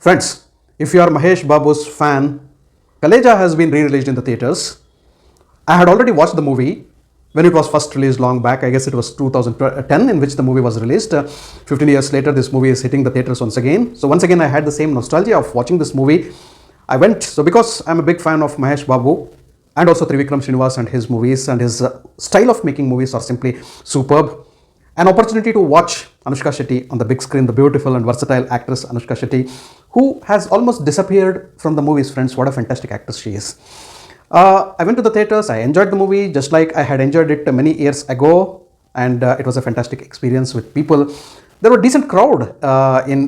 Friends, if you are Mahesh Babu's fan, KHALEJA has been re-released in the theatres. I had already watched the movie when it was first released long back. I guess it was 2010 in which the movie was released. 15 years later, this movie is hitting the theatres once again. So once again, I had the same nostalgia of watching this movie. I went, so because I'm a big fan of Mahesh Babu and also Trivikram Srinivas and his movies, and his style of making movies are simply superb. An opportunity to watch Anushka Shetty on the big screen, the beautiful and versatile actress Anushka Shetty, who has almost disappeared from the movies, friends. What a fantastic actress she is. I went to the theatres, I enjoyed the movie just like I had enjoyed it many years ago, and it was a fantastic experience with people. There were decent crowd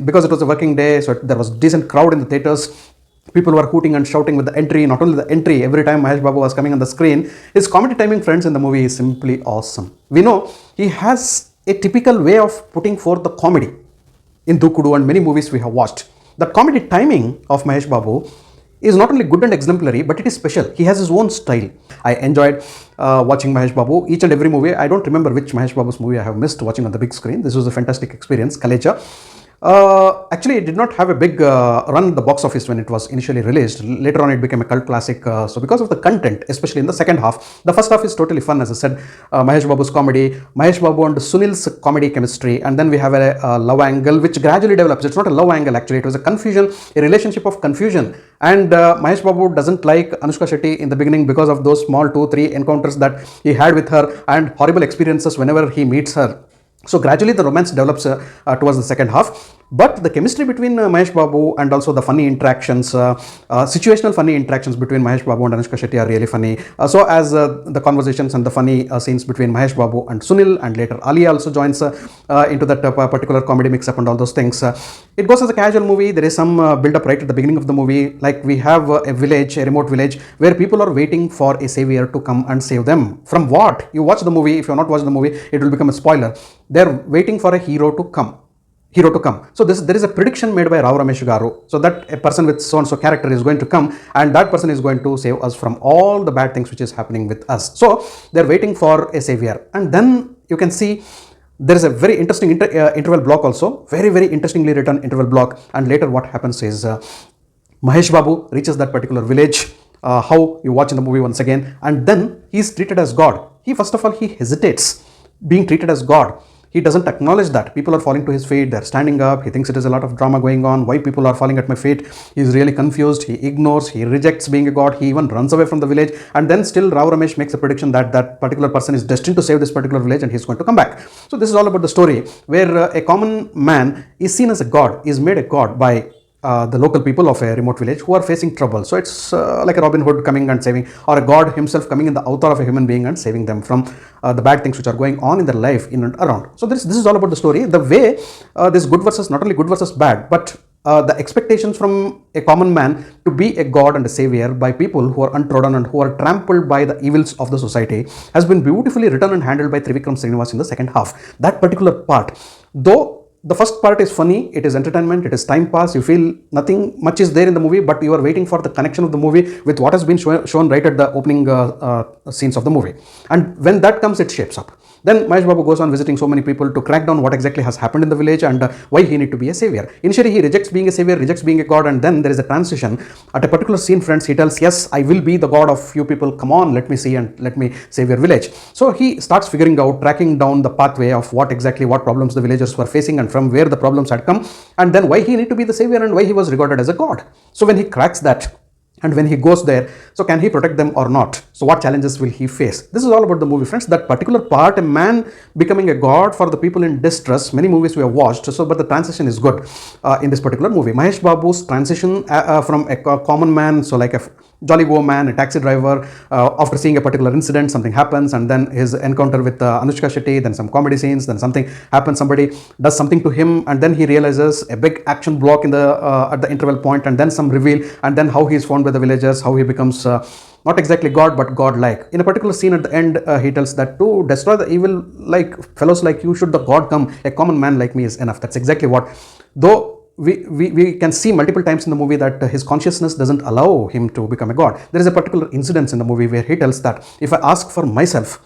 because it was a working day, so there was decent crowd in the theatres. People were hooting and shouting with the entry. Not only the entry, every time Mahesh Babu was coming on the screen, his comedy timing, friends, in the movie is simply awesome. We know he has a typical way of putting forth the comedy in Dukudu and many movies we have watched. The comedy timing of Mahesh Babu is not only good and exemplary, but it is special. He has his own style. I enjoyed watching Mahesh Babu each and every movie. I don't remember which Mahesh Babu's movie I have missed watching on the big screen. This was a fantastic experience. KHALEJA. Actually, it did not have a big run at the box office when it was initially released. Later on, it became a cult classic. So because of the content, especially in the second half, the first half is totally fun, as I said. Mahesh Babu's comedy, Mahesh Babu and Sunil's comedy chemistry, and then we have a love angle which gradually develops. It's not a love angle, actually. It was a confusion, a relationship of confusion. And Mahesh Babu doesn't like Anushka Shetty in the beginning because of those small 2-3 encounters that he had with her and horrible experiences whenever he meets her. So gradually the romance develops towards the second half. But the chemistry between Mahesh Babu and also the funny interactions, situational funny interactions between Mahesh Babu and Anushka Shetty are really funny. So as the conversations and the funny scenes between Mahesh Babu and Sunil, and later Alia also joins into that particular comedy mix-up and all those things. It goes as a casual movie. There is some build-up right at the beginning of the movie. Like we have a village, a remote village, where people are waiting for a savior to come and save them. From what? You watch the movie. If you have not watched the movie, it will become a spoiler. They're waiting for a hero to come. So there is a prediction made by Rao Ramesh Garu, so that a person with so and so character is going to come, and that person is going to save us from all the bad things which is happening with us. So they're waiting for a savior, and then you can see there is a very interesting interval block also, very interestingly written interval block. And later what happens is Mahesh Babu reaches that particular village, how you watch in the movie once again, and then he is treated as God. First of all he hesitates being treated as God. He doesn't acknowledge that people are falling to his feet. They're standing up. He thinks it is a lot of drama going on. Why people are falling at my feet? He's really confused. He ignores. He rejects being a god. He even runs away from the village. And then still Rao Ramesh makes a prediction that that particular person is destined to save this particular village and he's going to come back. So this is all about the story where a common man is seen as a god, is made a god by the local people of a remote village who are facing trouble. So it's like a Robin Hood coming and saving, or a god himself coming in the avatar of a human being and saving them from the bad things which are going on in their life in and around. So this is all about the story. The way this good versus, not only good versus bad, but the expectations from a common man to be a god and a savior by people who are untrodden and who are trampled by the evils of the society has been beautifully written and handled by Trivikram Srinivas in the second half. That particular part, though the first part is funny, it is entertainment, it is time pass, you feel nothing much is there in the movie, but you are waiting for the connection of the movie with what has been shown right at the opening scenes of the movie. And when that comes, it shapes up. Then Mahesh Babu goes on visiting so many people to crack down what exactly has happened in the village and why he need to be a savior. Initially he rejects being a savior, rejects being a god, and then there is a transition. At a particular scene, friends, he tells, yes, I will be the god of you people, come on, let me see and let me save your village. So he starts figuring out, tracking down the pathway of what problems the villagers were facing and from where the problems had come, and then why he need to be the savior and why he was regarded as a god. So when he cracks that, and when he goes there, so can he protect them or not? So what challenges will he face? This is all about the movie, friends. That particular part, a man becoming a god for the people in distress, many movies we have watched, so but the transition is good in this particular movie. Mahesh Babu's transition from a common man, so like a jolly go man, a taxi driver, after seeing a particular incident, something happens, and then his encounter with Anushka Shetty, then some comedy scenes, then something happens, somebody does something to him, and then he realizes a big action block in the at the interval point, and then some reveal, and then how he is found by the villagers, how he becomes not exactly god but god-like. In a particular scene at the end, he tells that to destroy the evil, like fellows like you, should the god come, a common man like me is enough. That's exactly what, though we can see multiple times in the movie that his consciousness doesn't allow him to become a god. There is a particular incident in the movie where he tells that if I ask for myself,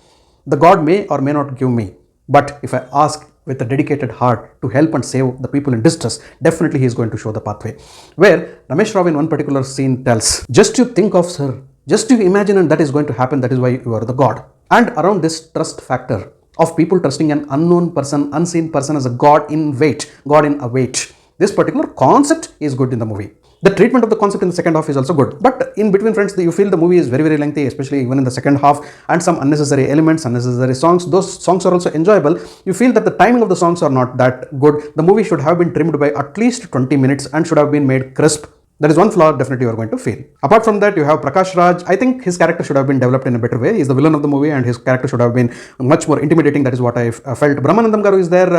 the god may or may not give me, but if I ask with a dedicated heart to help and save the people in distress, definitely he is going to show the pathway. Where Ramesh Rao in one particular scene tells, just you think of sir, just you imagine and that is going to happen, that is why you are the god. And around this trust factor of people trusting an unknown person, unseen person as a god in wait, god in await, this particular concept is good in the movie. The treatment of the concept in the second half is also good. But in between, friends, you feel the movie is very, very lengthy, especially even in the second half, and some unnecessary elements, unnecessary songs. Those songs are also enjoyable. You feel that the timing of the songs are not that good. The movie should have been trimmed by at least 20 minutes and should have been made crisp. That is one flaw definitely you are going to feel. Apart from that, you have Prakash Raj. I think his character should have been developed in a better way. He is the villain of the movie and his character should have been much more intimidating. That is what I felt. Brahmanandam Garu is there.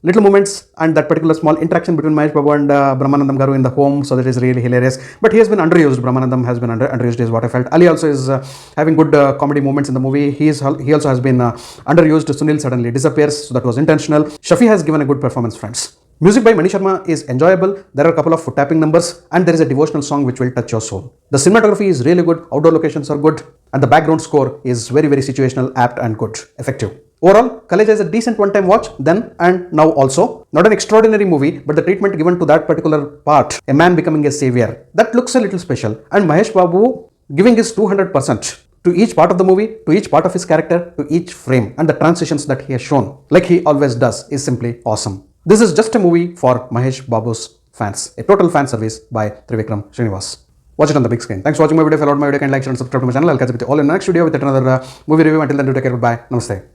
Little moments and that particular small interaction between Mahesh Babu and Brahmanandam Garu in the home. So that is really hilarious. But he has been underused. Brahmanandam has been underused is what I felt. Ali also is having good comedy moments in the movie. He also has been underused. Sunil suddenly disappears. So that was intentional. Shafi has given a good performance, friends. Music by Mani Sharma is enjoyable. There are a couple of foot tapping numbers and there is a devotional song which will touch your soul. The cinematography is really good. Outdoor locations are good. And the background score is very, very situational, apt and good, effective. Overall, KHALEJA is a decent one-time watch then and now also. Not an extraordinary movie, but the treatment given to that particular part, a man becoming a savior, that looks a little special. And Mahesh Babu giving his 200% to each part of the movie, to each part of his character, to each frame, and the transitions that he has shown, like he always does, is simply awesome. This is just a movie for Mahesh Babu's fans, a total fan service by Trivikram Srinivas. Watch it on the big screen. Thanks for watching my video. If you loved my video, can like, share and subscribe to my channel. I'll catch up with you all in the next video with another movie review. Until then, do take care. Goodbye. Namaste.